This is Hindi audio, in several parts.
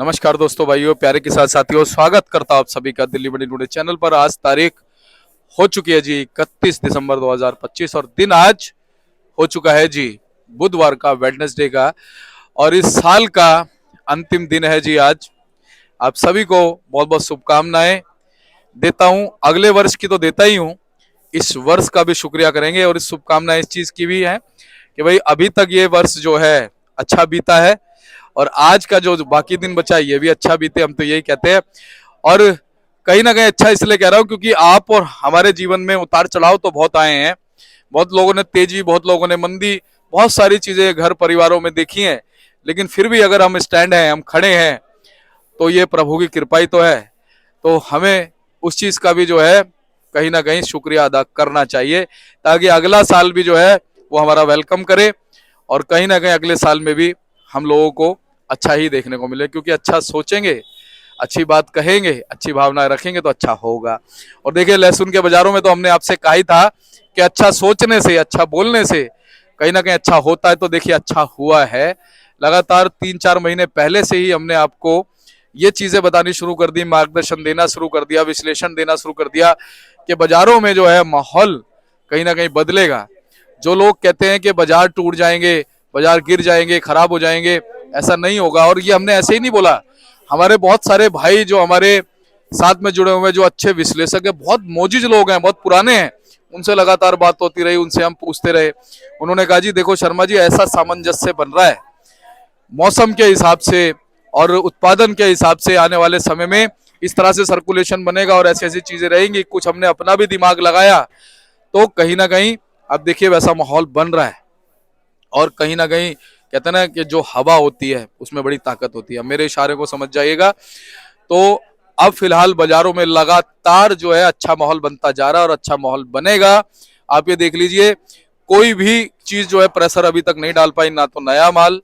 नमस्कार दोस्तों, भाइयों, प्यारे के साथ साथियों, स्वागत करता हूं आप सभी का दिल्ली बड़ी टुडे चैनल पर। आज तारीख हो चुकी है जी 31 दिसंबर 2025 और दिन आज हो चुका है जी बुधवार का, वेडनेसडे का। और इस साल का अंतिम दिन है जी आज। आप सभी को बहुत बहुत शुभकामनाएं देता हूं। अगले वर्ष की तो देता ही हूं, इस वर्ष का भी शुक्रिया करेंगे। और इस शुभकामनाएं इस चीज की भी है कि भाई अभी तक ये वर्ष जो है अच्छा बीता है और आज का जो बाकी दिन बचा है ये भी अच्छा बीते, हम तो यही कहते हैं। और कहीं ना कहीं अच्छा इसलिए कह रहा हूं क्योंकि आप और हमारे जीवन में उतार चढ़ाव तो बहुत आए हैं। बहुत लोगों ने तेजी, बहुत लोगों ने मंदी, बहुत सारी चीजें घर परिवारों में देखी हैं, लेकिन फिर भी अगर हम स्टैंड हैं, हम खड़े हैं, तो ये प्रभु की कृपा ही तो है। तो हमें उस चीज का भी जो है कहीं ना कहीं शुक्रिया अदा करना चाहिए, ताकि अगला साल भी जो है वो हमारा वेलकम करे और कहीं ना कहीं अगले साल में भी हम लोगों को अच्छा ही देखने को मिले। क्योंकि अच्छा सोचेंगे, अच्छी बात कहेंगे, अच्छी भावनाएं रखेंगे तो अच्छा होगा। और देखिए, लहसुन के बाजारों में तो हमने आपसे कहा ही था कि अच्छा सोचने से, अच्छा बोलने से कहीं ना कहीं अच्छा होता है। तो देखिए, अच्छा हुआ है। लगातार 3-4 महीने पहले से ही हमने आपको ये चीजें बतानी शुरू कर दी, मार्गदर्शन देना शुरू कर दिया, विश्लेषण देना शुरू कर दिया कि बाजारों में जो है माहौल कहीं ना कहीं बदलेगा। जो लोग कहते हैं कि बाजार टूट जाएंगे, बाजार गिर जाएंगे, खराब हो जाएंगे, ऐसा नहीं होगा। और ये हमने ऐसे ही नहीं बोला। हमारे बहुत सारे भाई जो हमारे साथ में जुड़े हुए हैं, जो अच्छे विश्लेषक है, बहुत मोजिज लोग हैं, बहुत पुराने हैं, उनसे लगातार बात होती रही, उनसे हम पूछते रहे। उन्होंने कहा जी देखो शर्मा जी, ऐसा सामंजस्य बन रहा है मौसम के हिसाब से और उत्पादन के हिसाब से, आने वाले समय में इस तरह से सर्कुलेशन बनेगा और ऐसी ऐसी चीजें रहेंगी। कुछ हमने अपना भी दिमाग लगाया तो कहीं ना कहीं अब देखिए वैसा माहौल बन रहा है। और कहीं ना कहीं कहते हैं ना कि जो हवा होती है उसमें बड़ी ताकत होती है। मेरे इशारे को समझ जाइएगा। तो अब फिलहाल बाजारों में लगातार जो है अच्छा माहौल बनता जा रहा है और अच्छा माहौल बनेगा। आप ये देख लीजिए, कोई भी चीज जो है प्रेशर अभी तक नहीं डाल पाई, ना तो नया माल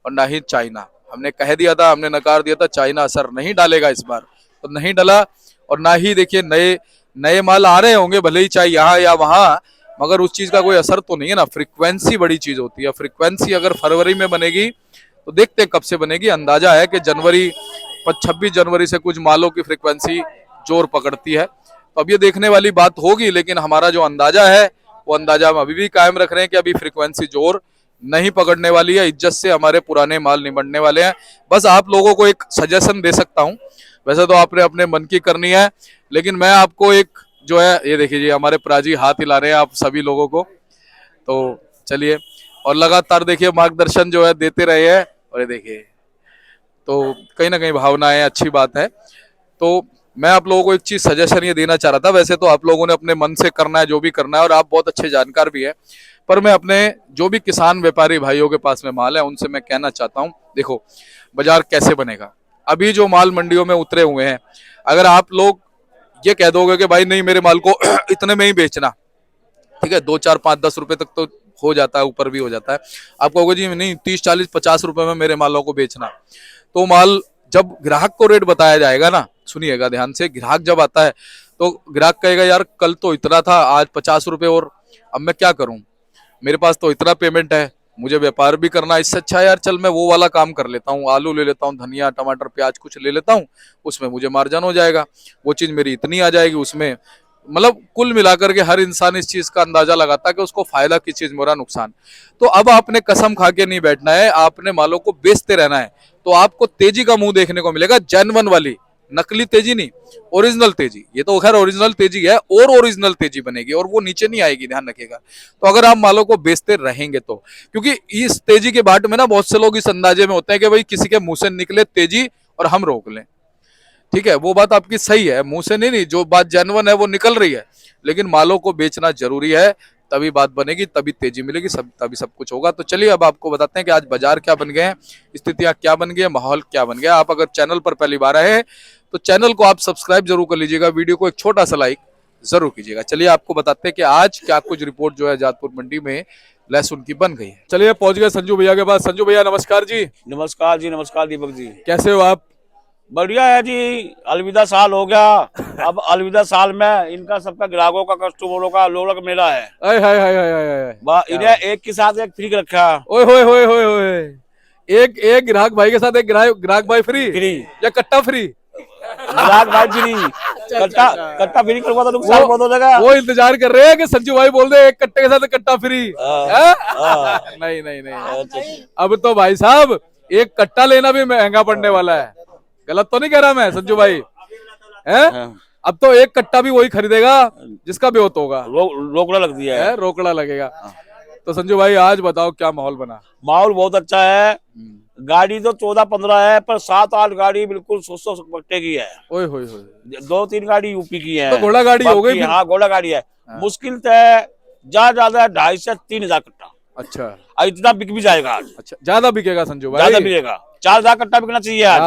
और ना ही चाइना। हमने कह दिया था, हमने नकार दिया था चाइना असर नहीं डालेगा इस बार, तो नहीं डाला। और ना ही देखिए नए नए माल आ रहे होंगे, भले ही चाहे यहाँ या वहां, मगर उस चीज का कोई असर तो नहीं है ना। फ्रीक्वेंसी बड़ी चीज होती है। फ्रीक्वेंसी अगर फरवरी में बनेगी तो देखते हैं कब से बनेगी। अंदाजा है कि जनवरी 26 जनवरी से कुछ मालों की फ्रीक्वेंसी जोर पकड़ती है। तो अब ये देखने वाली बात होगी, लेकिन हमारा जो अंदाजा है वो अंदाजा हम अभी भी कायम रख रहे हैं कि अभी फ्रीक्वेंसी जोर नहीं पकड़ने वाली है। इज्जत से हमारे पुराने माल निमटने वाले हैं। बस आप लोगों को एक सजेशन दे सकता हूं, वैसे तो आपने अपने मन की करनी है, लेकिन मैं आपको एक जो है, ये देखिए जी हमारे प्राजी हाथ हिला रहे हैं आप सभी लोगों को। तो चलिए, और लगातार देखिए मार्गदर्शन जो है देते रहे हैं। और ये देखिए, तो कहीं ना कहीं भावनाएं, अच्छी बात है। तो मैं आप लोगों को एक चीज सजेशन ये देना चाह रहा था। वैसे तो आप लोगों ने अपने मन से करना है जो भी करना है, और आप बहुत अच्छे जानकार भी है, पर मैं अपने जो भी किसान व्यापारी भाइयों के पास में माल है उनसे मैं कहना चाहता हूँ, देखो बाजार कैसे बनेगा। अभी जो माल मंडियों में उतरे हुए हैं, अगर आप लोग ये कह दोगे कि भाई नहीं मेरे माल को इतने में ही बेचना, ठीक है, 2, 4, 5, 10 रुपए तक तो हो जाता है, ऊपर भी हो जाता है। आप कहोगे जी नहीं 30, 40, 50 रुपए में मेरे मालों को बेचना, तो माल जब ग्राहक को रेट बताया जाएगा ना, सुनिएगा ध्यान से, ग्राहक जब आता है तो ग्राहक कहेगा यार कल तो इतना था, आज 50 रुपए और, अब मैं क्या करूं, मेरे पास तो इतना पेमेंट है, मुझे व्यापार भी करना, इससे अच्छा यार चल मैं वो वाला काम कर लेता हूँ, आलू ले लेता हूँ, धनिया टमाटर प्याज कुछ ले लेता हूँ, उसमें मुझे मार्जिन हो जाएगा, वो चीज मेरी इतनी आ जाएगी उसमें। मतलब कुल मिलाकर के हर इंसान इस चीज का अंदाजा लगाता है कि उसको फायदा किस चीज में हो रहा, नुकसान। तो अब आपने कसम खा के नहीं बैठना है, आपने मालों को बेचते रहना है। तो आपको तेजी का मुंह देखने को मिलेगा, जेन्युइन वाली, नकली तेजी नहीं, ओरिजिनल तेजी। ये तो खैर ओरिजिनल तेजी है, और ओरिजिनल तेजी बनेगी और वो नीचे नहीं आएगी, ध्यान रखिएगा। तो अगर आप मालों को बेचते रहेंगे तो, क्योंकि इस तेजी के बाट में ना बहुत से लोग इस अंदाजे में होते हैं कि भाई किसी के मुंह से निकले तेजी और हम रोक लें। ठीक है, वो बात आपकी सही है, मुंह से नहीं, जो बात जेन्युइन है वो निकल रही है, लेकिन मालों को बेचना जरूरी है, तभी बात बनेगी, तभी तेजी मिलेगी, तभी सब कुछ होगा। तो चलिए अब आपको बताते हैं कि आज बाजार क्या बन गए हैं, स्थितियां क्या बन गई है, माहौल क्या बन गया। आप अगर चैनल पर पहली बार आए हैं तो चैनल को आप सब्सक्राइब जरूर कर लीजिएगा, वीडियो को एक छोटा सा लाइक जरूर कीजिएगा। चलिए आपको बताते हैं कि आज क्या कुछ रिपोर्ट जो है जातपुर मंडी में लहसुन की बन गई है। चलिए पहुंच गए संजू भैया के पास। संजू भैया नमस्कार जी। नमस्कार जी, नमस्कार दीपक जी। कैसे हो आप? बढ़िया है जी। अलविदा साल हो गया। अब अलविदा साल में इनका सबका ग्राहकों का, कस्टमरों का लोलक मेला है। हाय हाय हाय हाय हाय। इन्हें एक के साथ एक फ्री रखा। ओए होए होए होए होए, एक एक ग्राहक भाई के साथ एक ग्राहक भाई फ्री फ्री, या कट्टा फ्री? ग्राहक भाई फ्री, कट्टा कट्टा फ्री करवा तो नुकसान बहुत हो जाएगा। वो इंतजार कर रहे हैं कि संजू भाई बोल दे एक कट्टे के साथ एक कट्टा फ्री। हाँ। नहीं नहीं नहीं, अब तो भाई साहब एक कट्टा लेना भी महंगा पड़ने वाला है। गलत तो नहीं कह रहा मैं संजू भाई? है अब तो एक कट्टा भी वही खरीदेगा जिसका ब्योत होगा। रोकड़ा लग दिया है। रोकड़ा लगेगा। तो संजू भाई आज बताओ क्या माहौल बना? माहौल बहुत अच्छा है। गाड़ी तो 14-15 है, पर 7-8 गाड़ी बिल्कुल 100 कट्टे की है। ओए होए होए, 2-3 गाड़ी यूपी की है। तो घोड़ा गाड़ी हो गई फिर? हाँ, घोड़ा गाड़ी है। मुश्किल तो है ज्यादा 2,500 से 3,000 कट्टा। अच्छा और इतना बिक भी जाएगा आज। अच्छा, ज्यादा बिकेगा संजू भाई? ज्यादा बिकेगा, 4,000 कट्टा बिकना चाहिए आज,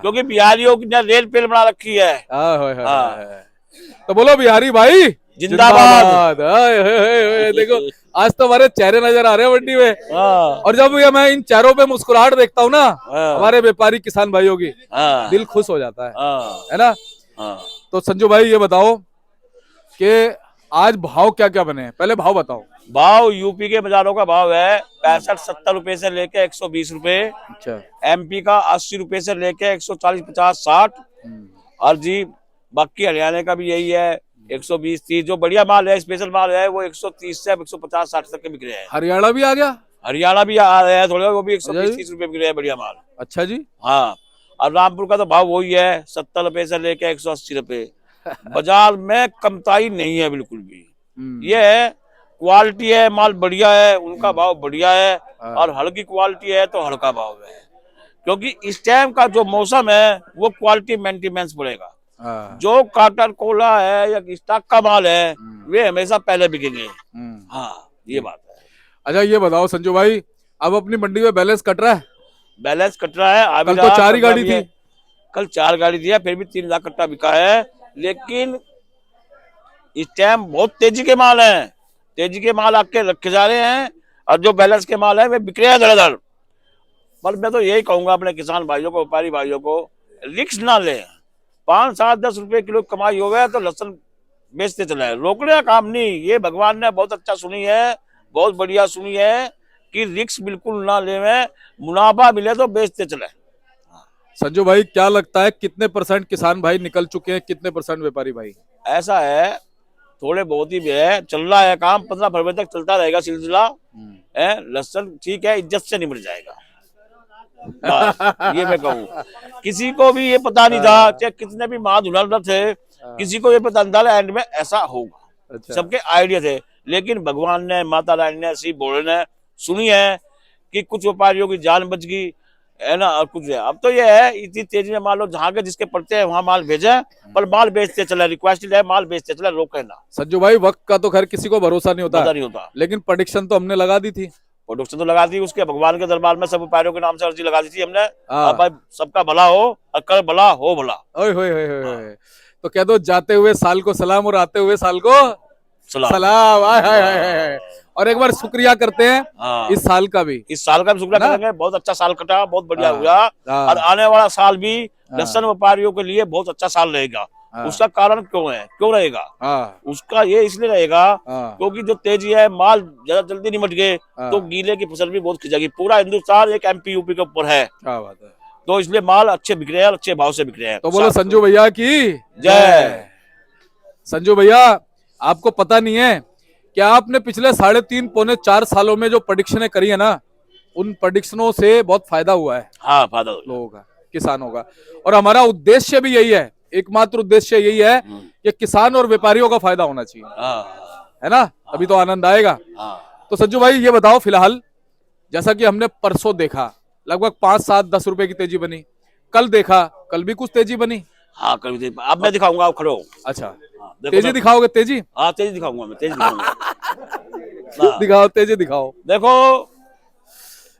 क्योंकि बिहारियों की रेल पेल बना रखी है। तो बोलो बिहारी भाई जिंदाबाद। देखो आज तो हमारे चेहरे नजर आ रहे हैं मंडी में। और जब ये मैं इन चेहरों पे मुस्कुराहट देखता हूँ ना हमारे व्यापारी किसान भाइयों की, दिल खुश हो जाता है ना? तो संजू भाई ये बताओ कि आज भाव क्या क्या बने? पहले भाव बताओ। भाव यूपी के बाजारों का भाव है 65-70 रुपए से लेके 120 रुपए। अच्छा। एमपी का 80 रुपए से लेके 140, 50, 60। और जी बाकी हरियाणा का भी यही है 120, 30। जो बढ़िया माल है, स्पेशल माल है, वो 130 से 150, 60 तक के बिक रहे हैं। हरियाणा भी आ गया? हरियाणा भी आ रहे हैं थोड़े, वो भी 120, 30 रुपए बिक रहे हैं बढ़िया माल। अच्छा जी। हाँ, और रामपुर का तो भाव वही है 70 रुपए से लेके 180 रुपए। बाजार में कमताई नहीं है बिल्कुल भी। ये है क्वालिटी है, माल बढ़िया है, उनका भाव बढ़िया है। और हल्की क्वालिटी है तो हल्का भाव है, क्योंकि इस टाइम का जो मौसम है वो क्वालिटी मेंटेनेंस पड़ेगा। जो काटर कोला है या स्टॉक का माल है वे हमेशा पहले बिकेंगे। हाँ, ये बात है। अच्छा ये बताओ संजू भाई, अब अपनी मंडी में बैलेंस कट रहा है? बैलेंस कट रहा है। कल तो 4 ही गाड़ी थी। कल 4 गाड़ी थी, फिर भी 3,000 कट्टा बिका है। लेकिन इस टाइम बहुत तेजी के माल है, तेजी के माल आके रखे जा रहे हैं, और जो बैलेंस के माल है वे बिक रहे हैं धड़ाधड़। पर मैं तो यही कहूंगा अपने किसान भाइयों को, व्यापारी भाइयों को, रिस्क ना ले। 5, 7, 10 रुपए किलो कमाई हो गया तो लहसुन बेचते चले, रोकने का काम नहीं। ये भगवान ने बहुत अच्छा सुनी है, बहुत बढ़िया सुनी है कि रिस्क बिल्कुल ना ले, मुनाफा मिले तो बेचते चले। संजू भाई क्या लगता है कितने % किसान भाई निकल चुके हैं, कितने % व्यापारी भाई? ऐसा है, थोड़े बहुत ही भी है, चल रहा है काम। 15 फरवरी तक चलता रहेगा सिलसिला। लहसुन ठीक है, इज्जत से निमट जाएगा। ये मैं कहूँ, किसी को भी ये पता नहीं था, चाहे कितने भी महाधुरंधर थे, किसी को ये पता नहीं था एंड में ऐसा होगा। अच्छा। सबके आइडिया थे, लेकिन भगवान ने, माता रानी ने, श्री भोले ने सुनी है कि कुछ व्यापारियों की जान बच गई है ना, और कुछ है। अब तो ये है इतनी तेजी में मान लो जहाँ के जिसके पड़ते हैं वहां माल भेजे, पर माल बेचते चले। रिक्वेस्ट है, माल बेचते चले, रोके ना। संजू भाई वक्त का तो खैर किसी को भरोसा नहीं होता, लेकिन प्रेडिक्शन तो हमने लगा दी थी। प्रोडक्शन तो लगा दी, उसके भगवान के दरबार में सब व्यापारियों के नाम से अर्जी लगा दी थी हमने। अब भाई सबका भला हो, अक्कर भला हो भला। तो कह दो जाते हुए साल को सलाम और आते हुए साल को सलाम। और एक बार शुक्रिया करते हैं इस साल का भी। इस साल का भी शुक्रिया करेंगे, बहुत अच्छा साल कटा, बहुत बढ़िया हुआ। और आने वाला साल भी लहसुन व्यापारियों के लिए बहुत अच्छा साल रहेगा। उसका कारण क्यों रहेगा? उसका ये इसलिए रहेगा क्योंकि जो तेजी है, माल ज्यादा जल्दी निमट गए तो गीले की फसल भी बहुत खिंचाएगी। पूरा हिंदुस्तान एक MP यूपी के ऊपर है। क्या बात है। तो इसलिए माल अच्छे बिक रहे हैं, अच्छे भाव से बिक रहे हैं। तो बोलो संजू भैया की जय। संजू भैया आपको पता नहीं है कि आपने पिछले 3.5 पौने 4 सालों में जो प्रेडिक्शनें करी है ना, उन प्रेडिक्शनों से बहुत फायदा हुआ है। हाँ, फायदा लोगों का, किसानों का। और हमारा उद्देश्य भी यही है, एकमात्र उद्देश्य यही है कि किसान और व्यापारियों का फायदा होना चाहिए, है ना? तभी तो आनंद आएगा। तो संजू भाई ये बताओ, फिलहाल जैसा कि हमने परसों देखा लगभग 5, 7, 10 रुपए की तेजी बनी, कल देखा कल भी कुछ तेजी बनी। हाँ, कल भी। अब मैं दिखाऊंगा, आप खड़ो। अच्छा, तेजी दिखाओगे? तेजी? हाँ, तेजी दिखाऊंगा मैं, तेजी दिखाऊंगा। दिखाओ, तेजी दिखाओ। देखो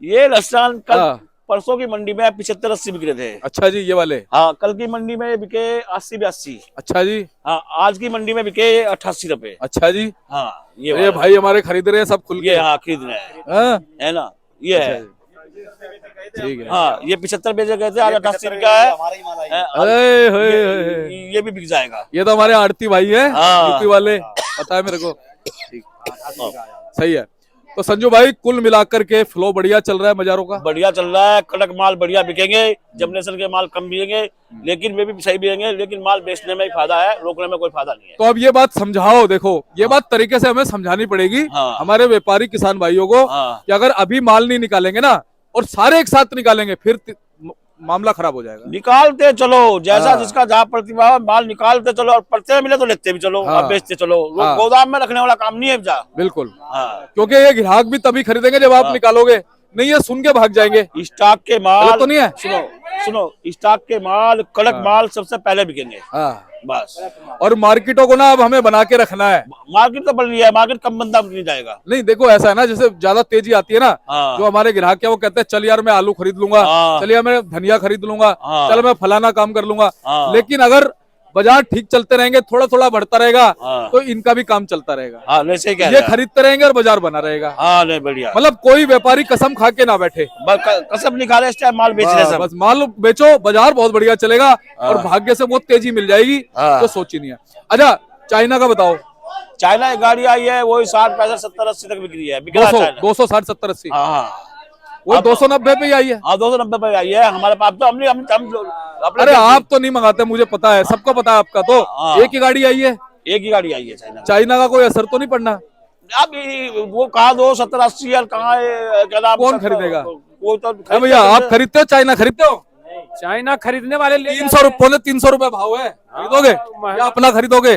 ये लहसुन कल परसों की मंडी में 75-80 बिक रहे थे। अच्छा जी, ये वाले? हाँ, कल की मंडी में बिके 80-82। अच्छा जी। हाँ, आज की मंडी में बिके 88 रुपए। अच्छा जी। हाँ, ये भाई हमारे खरीद रहे हैं सब खुल के। हाँ, खरीद रहे हैं, है ना? ये है, ठीक है। हाँ, ये 75 बेचे गए थे, आज 88 का है। ये भी बिक जाएगा। ये तो हमारे आड़ती भाई है, यूपी वाले, पता है मेरे को। ठीक, सही है। तो संजू भाई कुल मिलाकर के फ्लो बढ़िया चल रहा है बाजारों का। बढ़िया चल रहा है, कड़क माल बढ़िया बिकेंगे, जमनेशन के माल कम बिकेंगे, लेकिन वे भी सही बिकेंगे, लेकिन माल बेचने में ही फायदा है, रोकने में कोई फायदा नहीं है। तो अब ये बात समझाओ, देखो ये बात तरीके से हमें समझानी पड़ेगी हाँ। हमारे व्यापारी किसान भाइयों को हाँ। कि अगर अभी माल नहीं निकालेंगे ना और सारे एक साथ निकालेंगे फिर मामला खराब हो जाएगा। निकालते चलो, जैसा हाँ। जिसका जहाँ प्रतिभा है, माल निकालते चलो, और पड़ते मिले तो लेते भी चलो, हाँ। और बेचते चलो। हाँ। गोदाम में रखने वाला काम नहीं है जा। बिल्कुल, हाँ। क्योंकि ये ग्राहक भी तभी खरीदेंगे जब आप हाँ। निकालोगे, नहीं ये सुन के भाग जाएंगे। स्टॉक के माल गलत तो नहीं है? सुनो सुनो, स्टॉक के माल, कड़क माल सबसे पहले बिकेंगे। हाँ। बस। और मार्केटों को ना अब हमें बना के रखना है। मार्केट तो बढ़ रही है, मार्केट कम बंदा नहीं जाएगा। नहीं देखो ऐसा है ना, जैसे ज्यादा तेजी आती है ना, हाँ। जो हमारे ग्राहक है वो कहते हैं चल यार मैं आलू खरीद लूंगा, हाँ। चल यार मैं धनिया खरीद लूंगा, हाँ। चल मैं फलाना काम कर लूंगा। हाँ। लेकिन अगर बाजार ठीक चलते रहेंगे, थोड़ा थोड़ा बढ़ता रहेगा, हाँ। तो इनका भी काम चलता रहेगा। हाँ, नहीं सही कह ये रहे हैं। खरीदते रहेंगे और बाजार बना रहेगा। हाँ, नहीं बढ़िया। मतलब कोई व्यापारी कसम खा के ना बैठे, कसम निकाले इस टाइम माल बेच रहे सब। बस माल बेचो, बाजार बहुत बढ़िया चलेगा और भाग्य से बहुत तेजी मिल जाएगी, हाँ। तो सोची नहीं है। अच्छा चाइना का बताओ। चाइना की गाड़ी आई है, वही 60 पैंसठ 70 80 तक बिक रही है। बिक रहा है 200 चाइना। 260 70 80 हाँ हाँ वो 290 पे ही आई है। हाँ, 290 पे आई है हमारे पास। तो हमने हम अपने अरे आप तो नहीं मंगाते, मुझे पता है, सबको पता है आपका। तो हाँ। एक ही गाड़ी आई है, एक ही गाड़ी आई है चाइना। चाइना का कोई असर तो नहीं पड़ना? अब वो कहा दो 70 80 यार, कहाँ है क्या नाम? कौन खरीदेगा? वो तो अरे भैया आप खरीदते हो चाइना, खरीदते हो? चाइना खरीदने वाले 300 रुपये 300 रुपए भाव है, खरीदोगे या अपना खरीदोगे?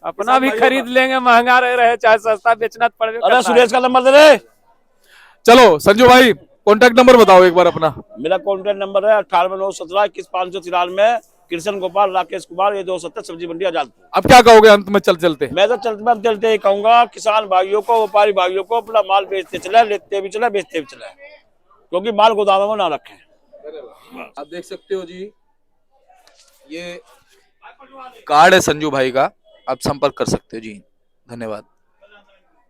अपना भी खरीद लेंगे, महंगा रहे चाहे सस्ता बेचना पड़े। अरे सुरेश का नंबर दे रहे। चलो संजू भाई कॉन्टेक्ट नंबर बताओ एक बार अपना। मेरा कॉन्टेक्ट नंबर है 98 917 21 593। कृष्ण गोपाल राकेश कुमार, ये 270 सब्जी मंडी आजादपुर। अब क्या कहोगे अंत में चल चलते? मैं तो चलते ही कहूंगा किसान भाइयों को, व्यापारी भाइयों को, अपना माल बेचते चले, लेते भी चले, बेचते भी चले, क्योंकि माल गोदामों में ना रखें। आप देख सकते हो जी, ये कार्ड है संजू भाई का, आप संपर्क कर सकते हो जी। धन्यवाद।